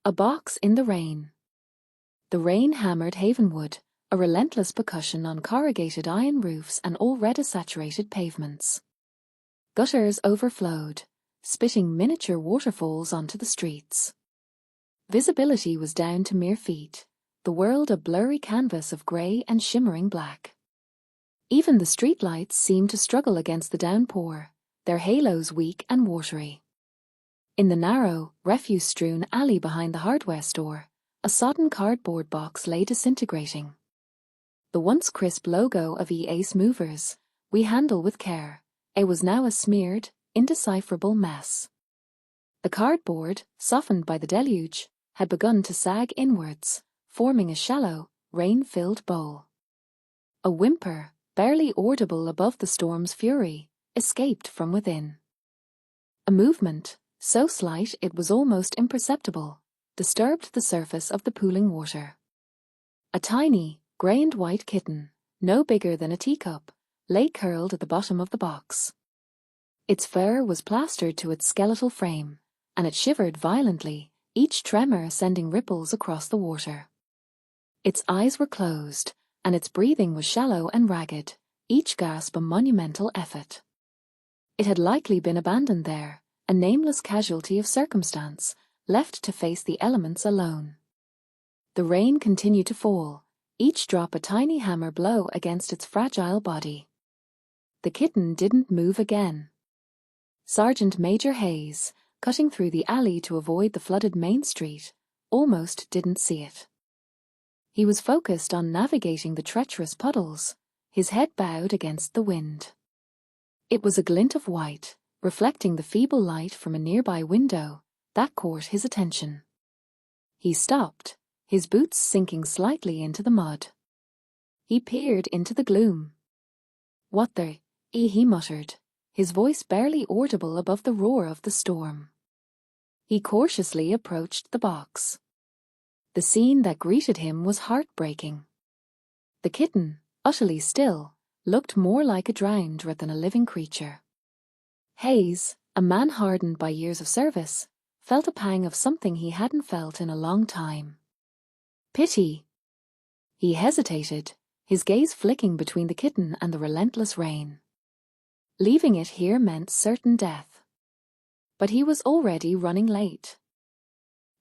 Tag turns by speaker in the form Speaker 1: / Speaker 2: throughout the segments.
Speaker 1: A box in the rain. The rain hammered Havenwood, a relentless percussion on corrugated iron roofs and already saturated pavements. Gutters overflowed, spitting miniature waterfalls onto the streets. Visibility was down to mere feet, the world a blurry canvas of grey and shimmering black. Even the streetlights seemed to struggle against the downpour, their halos weak and watery. In the narrow, refuse-strewn alley behind the hardware store, a sodden cardboard box lay disintegrating. The once crisp logo of EA's Movers, "We handle with care," it was now a smeared, indecipherable mess. The cardboard, softened by the deluge, had begun to sag inwards, forming a shallow, rain-filled bowl. A whimper, barely audible above the storm's fury, escaped from within. A movement, so slight it was almost imperceptible, disturbed the surface of the pooling water. A tiny, grey and white kitten, no bigger than a teacup, lay curled at the bottom of the box. Its fur was plastered to its skeletal frame, and it shivered violently, each tremor sending ripples across the water. Its eyes were closed, and its breathing was shallow and ragged, each gasp a monumental effort. It had likely been abandoned there, a nameless casualty of circumstance, left to face the elements alone. The rain continued to fall, each drop a tiny hammer blow against its fragile body. The kitten didn't move again. Sergeant Major Hayes, cutting through the alley to avoid the flooded Main Street, almost didn't see it. He was focused on navigating the treacherous puddles, his head bowed against the wind. It was a glint of white, reflecting the feeble light from a nearby window, that caught his attention. He stopped, his boots sinking slightly into the mud. He peered into the gloom. "What the?" he muttered, his voice barely audible above the roar of the storm. He cautiously approached the box. The scene that greeted him was heartbreaking. The kitten, utterly still, looked more like a drowned rat than a living creature. Hayes, a man hardened by years of service, felt a pang of something he hadn't felt in a long time. Pity. He hesitated, his gaze flicking between the kitten and the relentless rain. Leaving it here meant certain death. But he was already running late.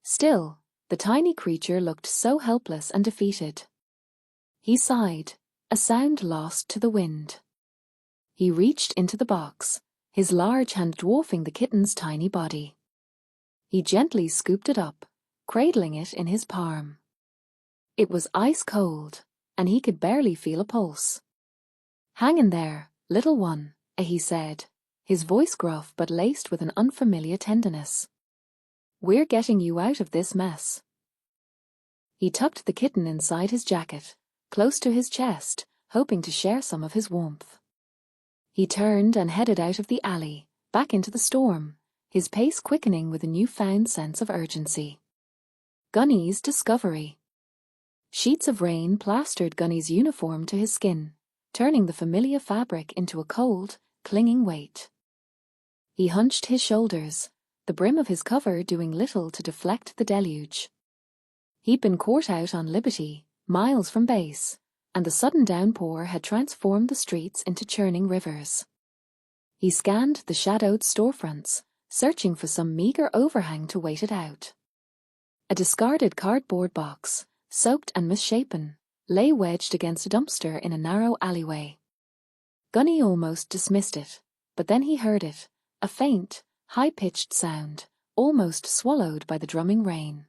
Speaker 1: Still, the tiny creature looked so helpless and defeated. He sighed, a sound lost to the wind. He reached into the box, his large hand dwarfing the kitten's tiny body. He gently scooped it up, cradling it in his palm. It was ice cold, and he could barely feel a pulse. "Hang in there, little one," he said, his voice gruff but laced with an unfamiliar tenderness. "We're getting you out of this mess." He tucked the kitten inside his jacket, close to his chest, hoping to share some of his warmth. He turned and headed out of the alley, back into the storm, his pace quickening with a newfound sense of urgency. Gunny's discovery. Sheets of rain plastered Gunny's uniform to his skin, turning the familiar fabric into a cold, clinging weight. He hunched his shoulders, the brim of his cover doing little to deflect the deluge. He'd been caught out on Liberty, miles from base, and the sudden downpour had transformed the streets into churning rivers. He scanned the shadowed storefronts, searching for some meager overhang to wait it out. A discarded cardboard box, soaked and misshapen, lay wedged against a dumpster in a narrow alleyway. Gunny almost dismissed it, but then he heard it, a faint, high-pitched sound, almost swallowed by the drumming rain.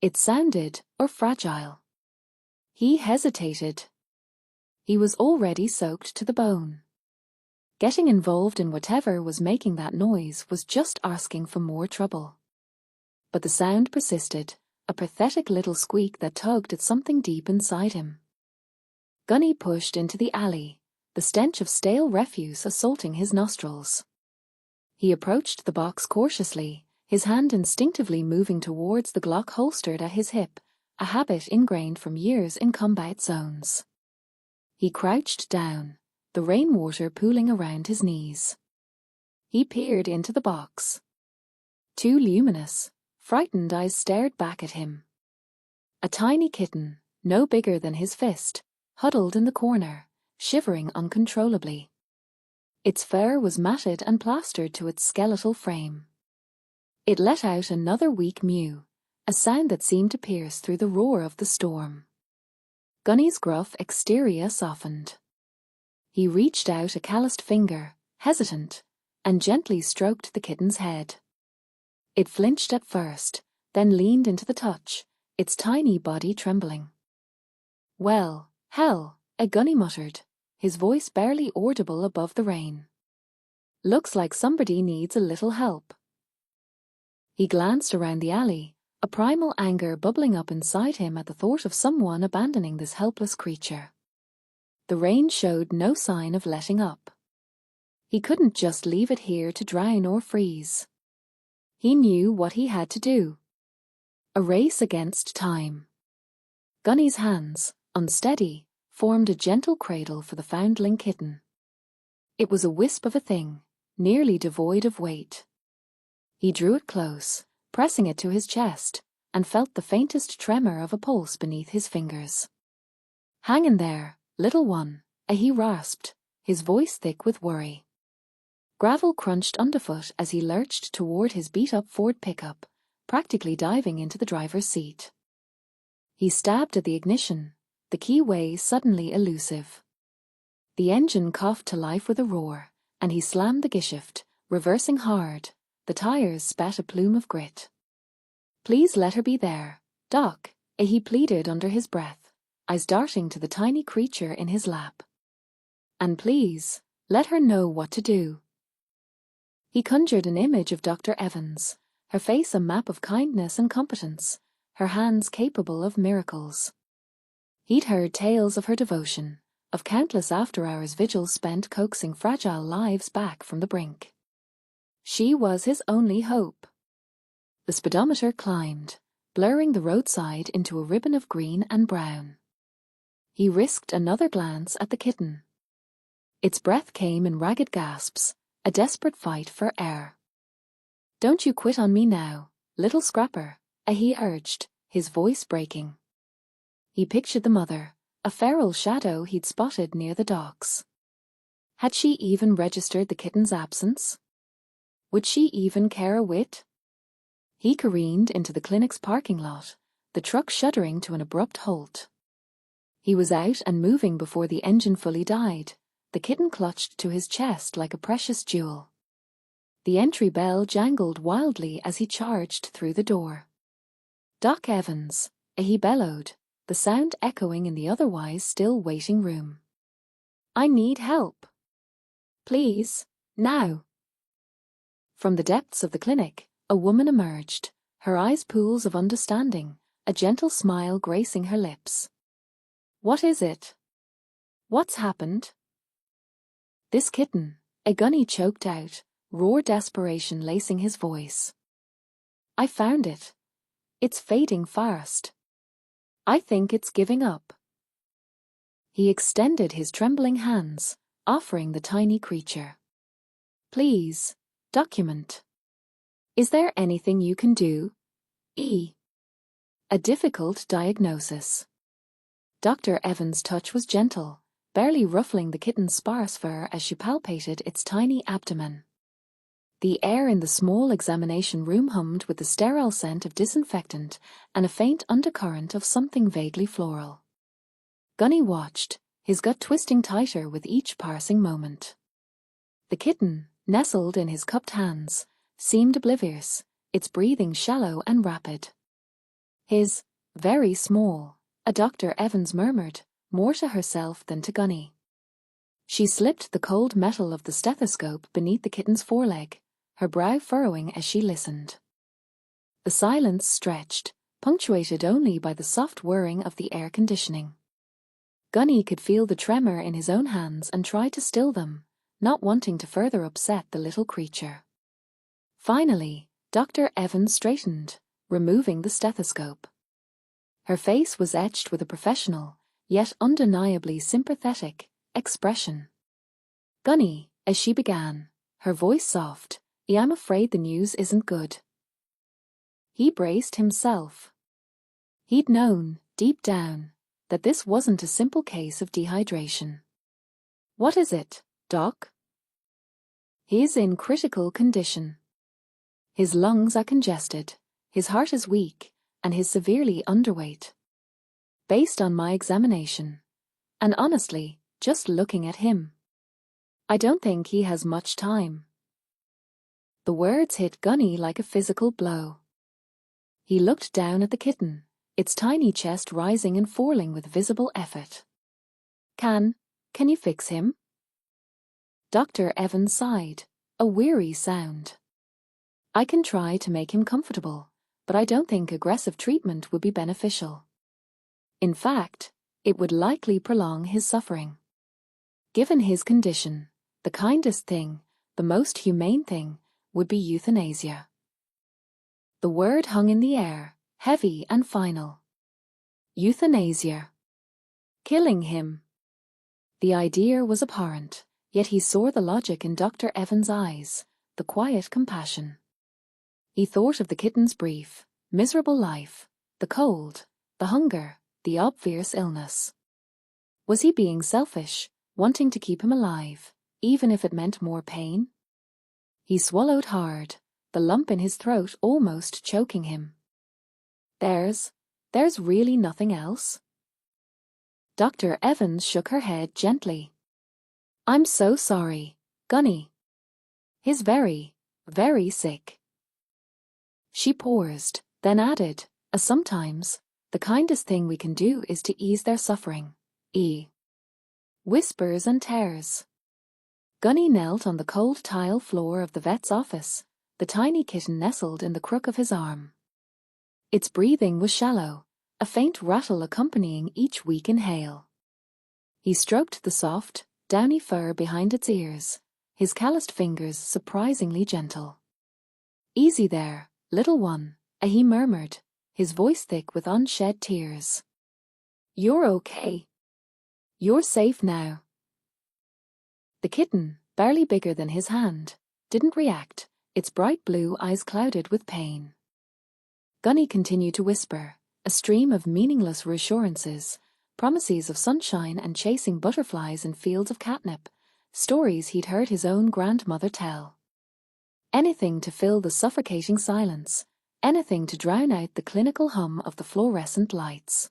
Speaker 1: It sounded, or fragile. He hesitated. He was already soaked to the bone. Getting involved in whatever was making that noise was just asking for more trouble. But the sound persisted, a pathetic little squeak that tugged at something deep inside him. Gunny pushed into the alley, the stench of stale refuse assaulting his nostrils. He approached the box cautiously, his hand instinctively moving towards the Glock holstered at his hip, a habit ingrained from years in combat zones. He crouched down, the rainwater pooling around his knees. He peered into the box. Too luminous, frightened eyes stared back at him. A tiny kitten, no bigger than his fist, huddled in the corner, shivering uncontrollably. Its fur was matted and plastered to its skeletal frame. It let out another weak mew, a sound that seemed to pierce through the roar of the storm. Gunny's gruff exterior softened. He reached out a calloused finger, hesitant, and gently stroked the kitten's head. It flinched at first, then leaned into the touch, its tiny body trembling. "Well, hell," Gunny muttered, his voice barely audible above the rain. "Looks like somebody needs a little help." He glanced around the alley, a primal anger bubbling up inside him at the thought of someone abandoning this helpless creature. The rain showed no sign of letting up. He couldn't just leave it here to drown or freeze. He knew what he had to do. A race against time. Gunny's hands, unsteady, formed a gentle cradle for the foundling kitten. It was a wisp of a thing, nearly devoid of weight. He drew it close, pressing it to his chest, and felt the faintest tremor of a pulse beneath his fingers. "Hang in there, little one," he rasped, his voice thick with worry. Gravel crunched underfoot as he lurched toward his beat-up Ford pickup, practically diving into the driver's seat. He stabbed at the ignition, the keyway suddenly elusive. The engine coughed to life with a roar, and he slammed the geshift, reversing hard. The tires spat a plume of grit. "Please let her be there, Doc," he pleaded under his breath, eyes darting to the tiny creature in his lap. "And please, let her know what to do." He conjured an image of Dr. Evans, her face a map of kindness and competence, her hands capable of miracles. He'd heard tales of her devotion, of countless after-hours vigils spent coaxing fragile lives back from the brink. She was his only hope. The speedometer climbed, blurring the roadside into a ribbon of green and brown. He risked another glance at the kitten. Its breath came in ragged gasps, a desperate fight for air. "Don't you quit on me now, little scrapper," he urged, his voice breaking. He pictured the mother, a feral shadow he'd spotted near the docks. Had she even registered the kitten's absence? Would she even care a whit? He careened into the clinic's parking lot, the truck shuddering to an abrupt halt. He was out and moving before the engine fully died, the kitten clutched to his chest like a precious jewel. The entry bell jangled wildly as he charged through the door. "Doc Evans," he bellowed, the sound echoing in the otherwise still waiting room. "I need help. Please, now." From the depths of the clinic, a woman emerged, her eyes pools of understanding, a gentle smile gracing her lips. "What is it? What's happened?" "This kitten," Gunny choked out, raw desperation lacing his voice. "I found it. It's fading fast. I think it's giving up." He extended his trembling hands, offering the tiny creature. "Please, document. Is there anything you can do?" A difficult diagnosis. Dr. Evans' touch was gentle, barely ruffling the kitten's sparse fur as she palpated its tiny abdomen. The air in the small examination room hummed with the sterile scent of disinfectant and a faint undercurrent of something vaguely floral. Gunny watched, his gut twisting tighter with each passing moment. The kitten, nestled in his cupped hands, seemed oblivious, its breathing shallow and rapid. "His very small," Dr. Evans murmured, more to herself than to Gunny. She slipped the cold metal of the stethoscope beneath the kitten's foreleg, her brow furrowing as she listened. The silence stretched, punctuated only by the soft whirring of the air conditioning. Gunny could feel the tremor in his own hands and tried to still them, not wanting to further upset the little creature. Finally, Dr. Evans straightened, removing the stethoscope. Her face was etched with a professional, yet undeniably sympathetic, expression. "Gunny," as she began, her voice soft, "I'm afraid the news isn't good." He braced himself. He'd known, deep down, that this wasn't a simple case of dehydration. "What is it, Doc?" "He's in critical condition. His lungs are congested, his heart is weak, and he's severely underweight. Based on my examination, and honestly, just looking at him, I don't think he has much time." The words hit Gunny like a physical blow. He looked down at the kitten, its tiny chest rising and falling with visible effort. Can you fix him?" Dr. Evans sighed, a weary sound. "I can try to make him comfortable, but I don't think aggressive treatment would be beneficial. In fact, it would likely prolong his suffering. Given his condition, the kindest thing, the most humane thing, would be euthanasia." The word hung in the air, heavy and final. Euthanasia. Killing him. The idea was abhorrent, yet he saw the logic in Dr. Evans' eyes, the quiet compassion. He thought of the kitten's brief, miserable life, the cold, the hunger, the obvious illness. Was he being selfish, wanting to keep him alive, even if it meant more pain? He swallowed hard, the lump in his throat almost choking him. There's really nothing else?" Dr. Evans shook her head gently. "I'm so sorry, Gunny. He's very, very sick." She paused, then added, Sometimes, the kindest thing we can do is to ease their suffering." Whispers and tears. Gunny knelt on the cold tile floor of the vet's office, the tiny kitten nestled in the crook of his arm. Its breathing was shallow, a faint rattle accompanying each weak inhale. He stroked the soft, downy fur behind its ears, his calloused fingers surprisingly gentle. "Easy there, little one," he murmured, his voice thick with unshed tears. "You're okay. You're safe now." The kitten, barely bigger than his hand, didn't react, its bright blue eyes clouded with pain. Gunny continued to whisper, a stream of meaningless reassurances, promises of sunshine and chasing butterflies in fields of catnip, stories he'd heard his own grandmother tell. Anything to fill the suffocating silence, anything to drown out the clinical hum of the fluorescent lights.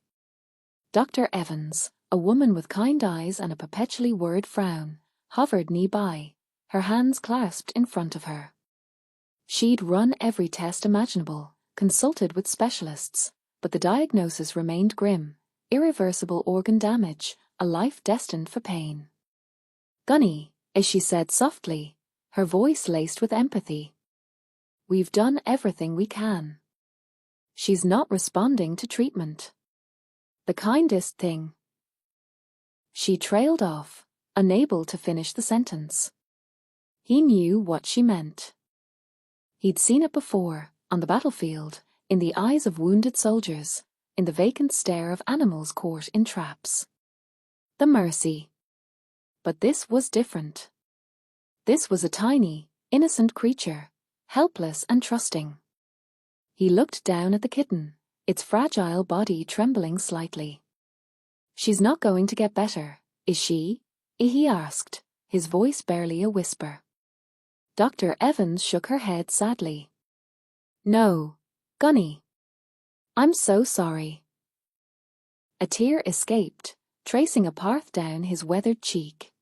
Speaker 1: Dr. Evans, a woman with kind eyes and a perpetually worried frown, hovered nearby, her hands clasped in front of her. She'd run every test imaginable, consulted with specialists, but the diagnosis remained grim: irreversible organ damage, a life destined for pain. "Gunny," as she said softly, her voice laced with empathy, "we've done everything we can. She's not responding to treatment. The kindest thing—" She trailed off, unable to finish the sentence. He knew what she meant. He'd seen it before, on the battlefield, in the eyes of wounded soldiers, in the vacant stare of animals caught in traps. The mercy. But this was different. This was a tiny, innocent creature, helpless and trusting. He looked down at the kitten, its fragile body trembling slightly. "She's not going to get better, is she?" he asked, his voice barely a whisper. Dr. Evans shook her head sadly. "No, Gunny. I'm so sorry." A tear escaped, tracing a path down his weathered cheek.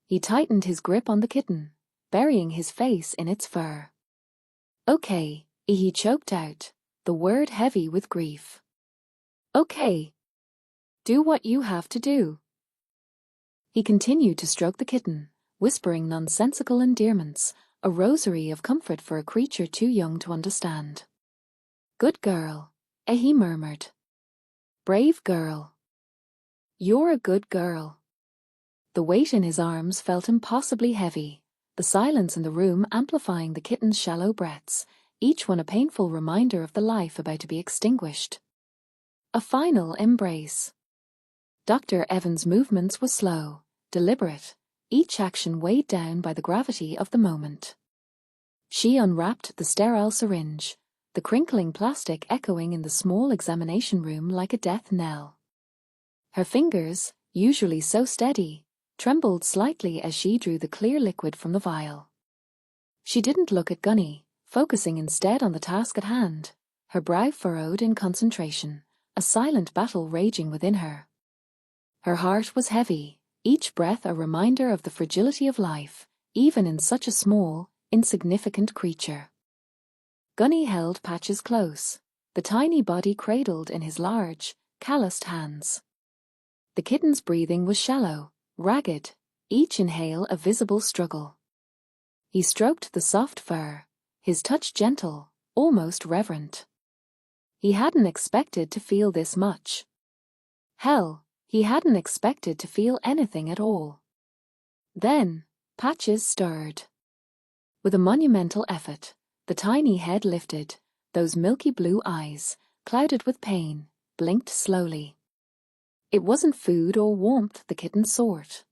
Speaker 1: He tightened his grip on the kitten, burying his face in its fur. "Okay," he choked out, the word heavy with grief. "Okay. Do what you have to do." He continued to stroke the kitten, whispering nonsensical endearments, a rosary of comfort for a creature too young to understand. "Good girl," he murmured. "Brave girl. You're a good girl." The weight in his arms felt impossibly heavy, the silence in the room amplifying the kitten's shallow breaths, each one a painful reminder of the life about to be extinguished. A final embrace. Dr. Evans' movements were slow, deliberate, each action weighed down by the gravity of the moment. She unwrapped the sterile syringe, the crinkling plastic echoing in the small examination room like a death knell. Her fingers, usually so steady, trembled slightly as she drew the clear liquid from the vial. She didn't look at Gunny, focusing instead on the task at hand, her brow furrowed in concentration, a silent battle raging within her. Her heart was heavy, each breath a reminder of the fragility of life, even in such a small, insignificant creature. Gunny held Patches close, the tiny body cradled in his large, calloused hands. The kitten's breathing was shallow, ragged, each inhale a visible struggle. He stroked the soft fur, his touch gentle, almost reverent. He hadn't expected to feel this much. Hell, he hadn't expected to feel anything at all. Then, Patches stirred. With a monumental effort, the tiny head lifted, those milky blue eyes, clouded with pain, blinked slowly. It wasn't food or warmth the kitten sought.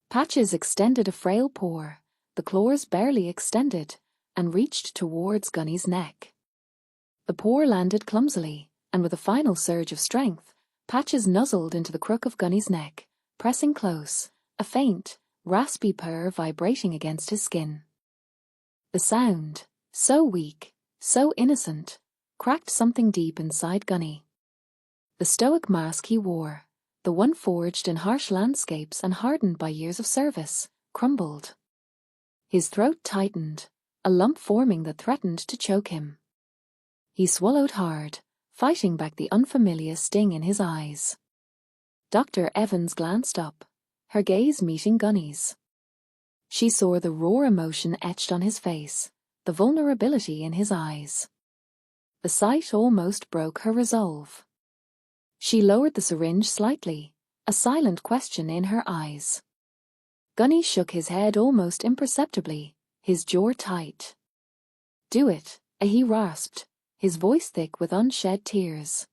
Speaker 1: Patches extended a frail paw, the claws barely extended, and reached towards Gunny's neck. The paw landed clumsily, and with a final surge of strength, Patches nuzzled into the crook of Gunny's neck, pressing close, a faint, raspy purr vibrating against his skin. The sound, so weak, so innocent, cracked something deep inside Gunny. The stoic mask he wore, the one forged in harsh landscapes and hardened by years of service, crumbled. His throat tightened, a lump forming that threatened to choke him. He swallowed hard, fighting back the unfamiliar sting in his eyes. Dr. Evans glanced up, her gaze meeting Gunny's. She saw the raw emotion etched on his face, the vulnerability in his eyes. The sight almost broke her resolve. She lowered the syringe slightly, a silent question in her eyes. Gunny shook his head almost imperceptibly, his jaw tight. "Do it," he rasped, his voice thick with unshed tears.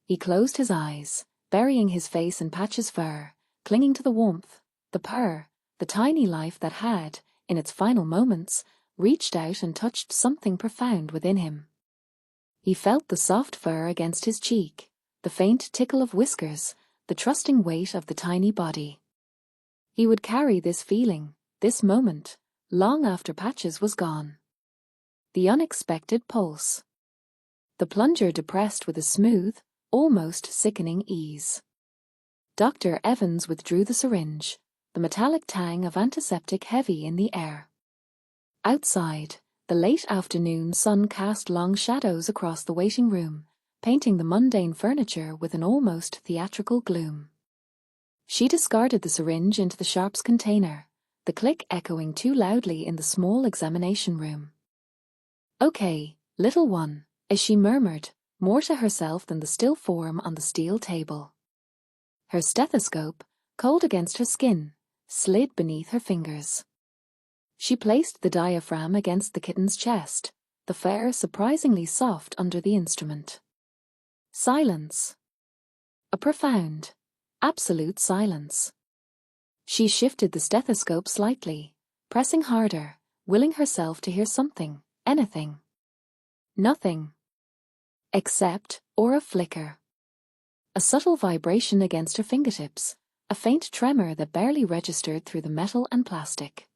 Speaker 1: He closed his eyes, burying his face in Patches' fur, clinging to the warmth, the purr, the tiny life that had, in its final moments, reached out and touched something profound within him. He felt the soft fur against his cheek, the faint tickle of whiskers, the trusting weight of the tiny body. He would carry this feeling, this moment, long after Patches was gone. The unexpected pulse. The plunger depressed with a smooth, almost sickening ease. Dr. Evans withdrew the syringe, the metallic tang of antiseptic heavy in the air. Outside, the late afternoon sun cast long shadows across the waiting room, painting the mundane furniture with an almost theatrical gloom. She discarded the syringe into the sharps container, the click echoing too loudly in the small examination room. "Okay, little one," as she murmured, more to herself than the still form on the steel table. Her stethoscope, cold against her skin, slid beneath her fingers. She placed the diaphragm against the kitten's chest, the fur surprisingly soft under the instrument. Silence. A profound, absolute silence. She shifted the stethoscope slightly, pressing harder, willing herself to hear something, anything. Nothing. Except, or a flicker. A subtle vibration against her fingertips, a faint tremor that barely registered through the metal and plastic.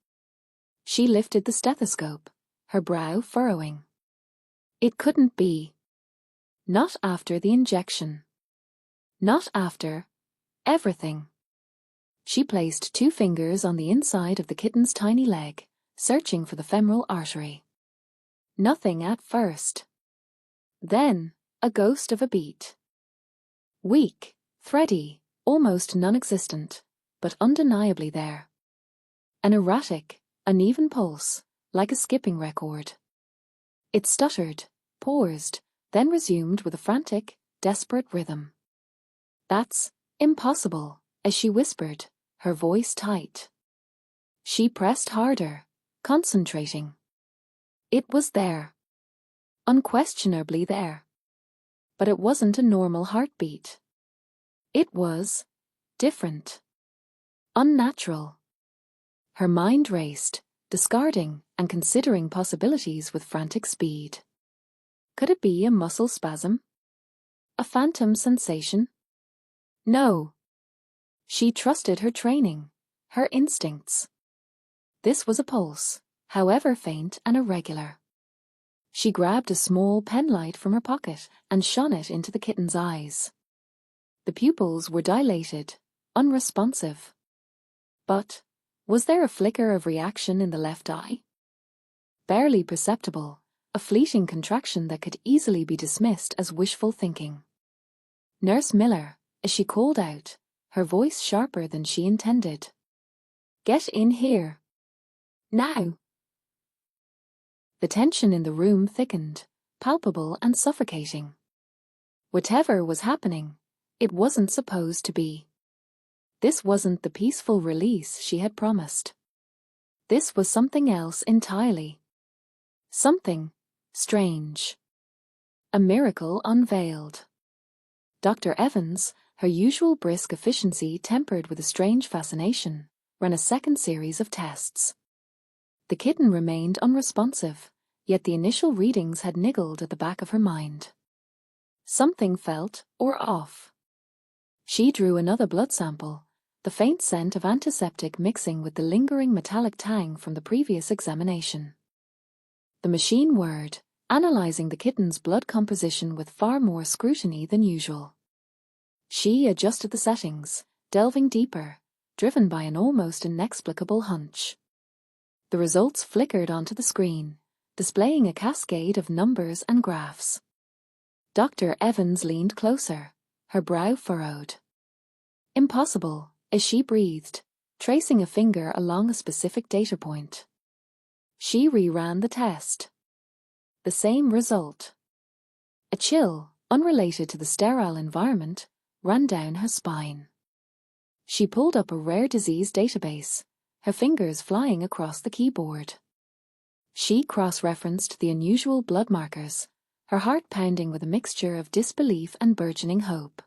Speaker 1: She lifted the stethoscope, her brow furrowing. It couldn't be. Not after the injection. Not after everything. She placed 2 fingers on the inside of the kitten's tiny leg, searching for the femoral artery. Nothing at first. Then, a ghost of a beat. Weak, thready, almost non-existent, but undeniably there. An erratic, uneven pulse, like a skipping record. It stuttered, paused, then resumed with a frantic, desperate rhythm. "That's impossible," as she whispered, her voice tight. She pressed harder, concentrating. It was there. Unquestionably there. But it wasn't a normal heartbeat. It was different. Unnatural. Her mind raced, discarding and considering possibilities with frantic speed. Could it be a muscle spasm? A phantom sensation? No. She trusted her training, her instincts. This was a pulse, however faint and irregular. She grabbed a small penlight from her pocket and shone it into the kitten's eyes. The pupils were dilated, unresponsive. But was there a flicker of reaction in the left eye? Barely perceptible, a fleeting contraction that could easily be dismissed as wishful thinking. Nurse Miller, as she called out, her voice sharper than she intended. Get in here. Now. The tension in the room thickened, palpable and suffocating. Whatever was happening, it wasn't supposed to be. This wasn't the peaceful release she had promised. This was something else entirely. Something strange. A miracle unveiled. Dr. Evans, her usual brisk efficiency tempered with a strange fascination, ran a second series of tests. The kitten remained unresponsive, yet the initial readings had niggled at the back of her mind. Something felt or off. She drew another blood sample, the faint scent of antiseptic mixing with the lingering metallic tang from the previous examination. The machine whirred, analyzing the kitten's blood composition with far more scrutiny than usual. She adjusted the settings, delving deeper, driven by an almost inexplicable hunch. The results flickered onto the screen, displaying a cascade of numbers and graphs. Dr. Evans leaned closer, her brow furrowed. Impossible, as she breathed, tracing a finger along a specific data point. She reran the test. The same result. A chill, unrelated to the sterile environment, ran down her spine. She pulled up a rare disease database, her fingers flying across the keyboard. She cross-referenced the unusual blood markers, her heart pounding with a mixture of disbelief and burgeoning hope.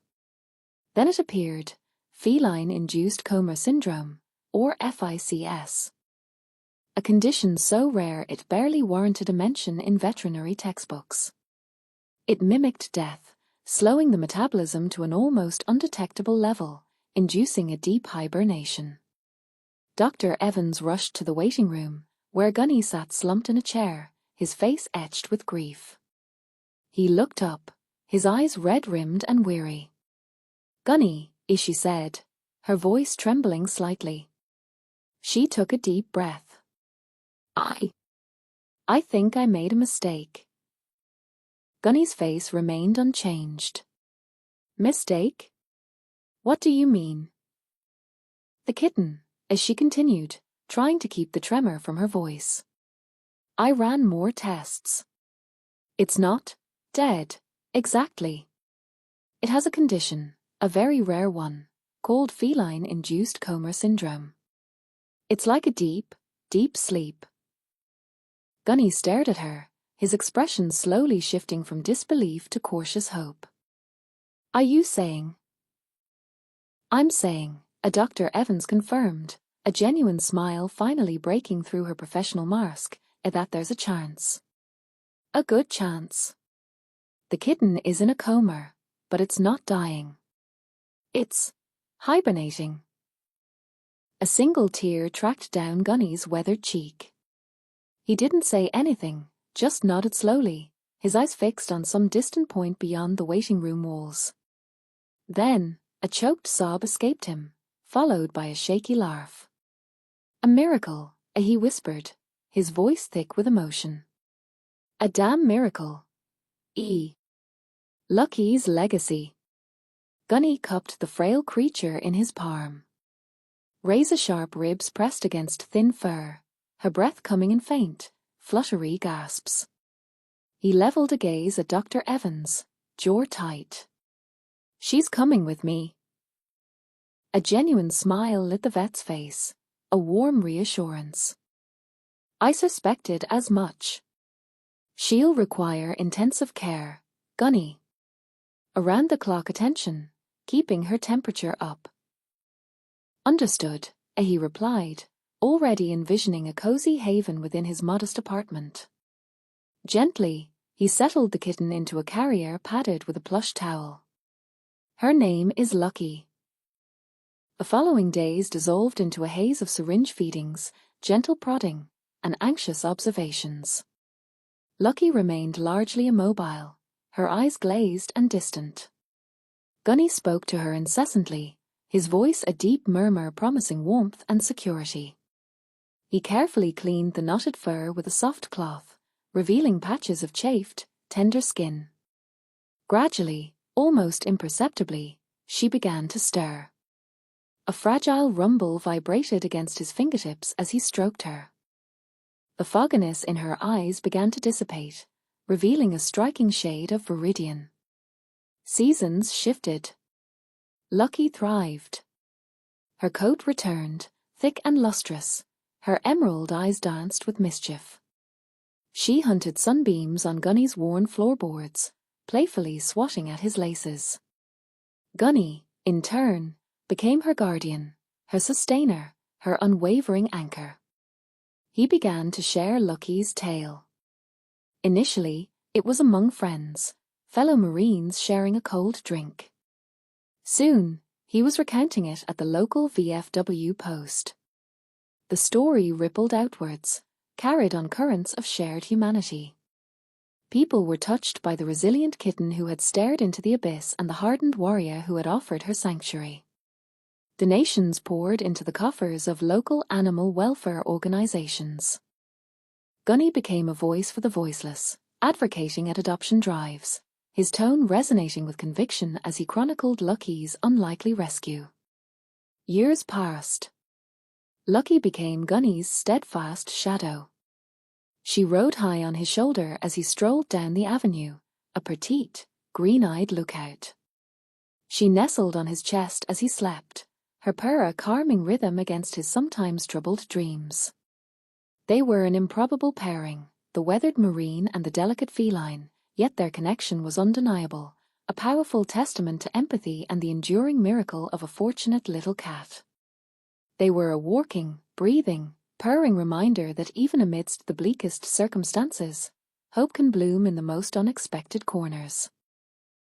Speaker 1: Then it appeared, feline-induced coma syndrome, or FICS. A condition so rare it barely warranted a mention in veterinary textbooks. It mimicked death, slowing the metabolism to an almost undetectable level, inducing a deep hibernation. Dr. Evans rushed to the waiting room, where Gunny sat slumped in a chair, his face etched with grief. He looked up, his eyes red-rimmed and weary. Gunny, she said, her voice trembling slightly. She took a deep breath. I think I made a mistake. Gunny's face remained unchanged. Mistake? What do you mean? The kitten, as she continued, trying to keep the tremor from her voice. I ran more tests. It's not dead, exactly. It has a condition, a very rare one, called feline-induced coma syndrome. It's like a deep, deep sleep. Gunny stared at her, his expression slowly shifting from disbelief to cautious hope. Are you saying? I'm saying, a Dr. Evans confirmed, a genuine smile finally breaking through her professional mask, that there's a chance. A good chance. The kitten is in a coma, but it's not dying. It's hibernating. A single tear tracked down Gunny's weathered cheek. He didn't say anything, just nodded slowly, his eyes fixed on some distant point beyond the waiting room walls. Then, a choked sob escaped him, followed by a shaky laugh. A miracle, he whispered, his voice thick with emotion. A damn miracle. Lucky's legacy. Gunny cupped the frail creature in his palm. Razor-sharp ribs pressed against thin fur, her breath coming in faint, fluttery gasps. He leveled a gaze at Dr. Evans, jaw tight. She's coming with me. A genuine smile lit the vet's face, a warm reassurance. I suspected as much. She'll require intensive care, Gunny. Around-the-clock attention, keeping her temperature up. Understood, he replied, already envisioning a cozy haven within his modest apartment. Gently, He settled the kitten into a carrier padded with a plush towel. Her name is Lucky. The following days dissolved into a haze of syringe feedings, gentle prodding, and anxious observations. Lucky remained largely immobile, her eyes glazed and distant. Gunny spoke to her incessantly, his voice a deep murmur promising warmth and security. He carefully cleaned the knotted fur with a soft cloth, revealing patches of chafed, tender skin. Gradually, almost imperceptibly, she began to stir. A fragile rumble vibrated against his fingertips as he stroked her. The fogginess in her eyes began to dissipate, revealing a striking shade of viridian. Seasons shifted. Lucky thrived. Her coat returned, thick and lustrous. Her emerald eyes danced with mischief. She hunted sunbeams on Gunny's worn floorboards, playfully swatting at his laces. Gunny, in turn, became her guardian, her sustainer, her unwavering anchor. He began to share Lucky's tale. Initially, it was among friends, fellow Marines sharing a cold drink. Soon, he was recounting it at the local VFW post. The story rippled outwards, carried on currents of shared humanity. People were touched by the resilient kitten who had stared into the abyss and the hardened warrior who had offered her sanctuary. Donations poured into the coffers of local animal welfare organizations. Gunny became a voice for the voiceless, advocating at adoption drives, his tone resonating with conviction as he chronicled Lucky's unlikely rescue. Years passed. Lucky became Gunny's steadfast shadow. She rode high on his shoulder as he strolled down the avenue, a petite, green-eyed lookout. She nestled on his chest as he slept, her purr a calming rhythm against his sometimes troubled dreams. They were an improbable pairing, the weathered marine and the delicate feline, yet their connection was undeniable, a powerful testament to empathy and the enduring miracle of a fortunate little cat. They were a walking, breathing, purring reminder that even amidst the bleakest circumstances, hope can bloom in the most unexpected corners.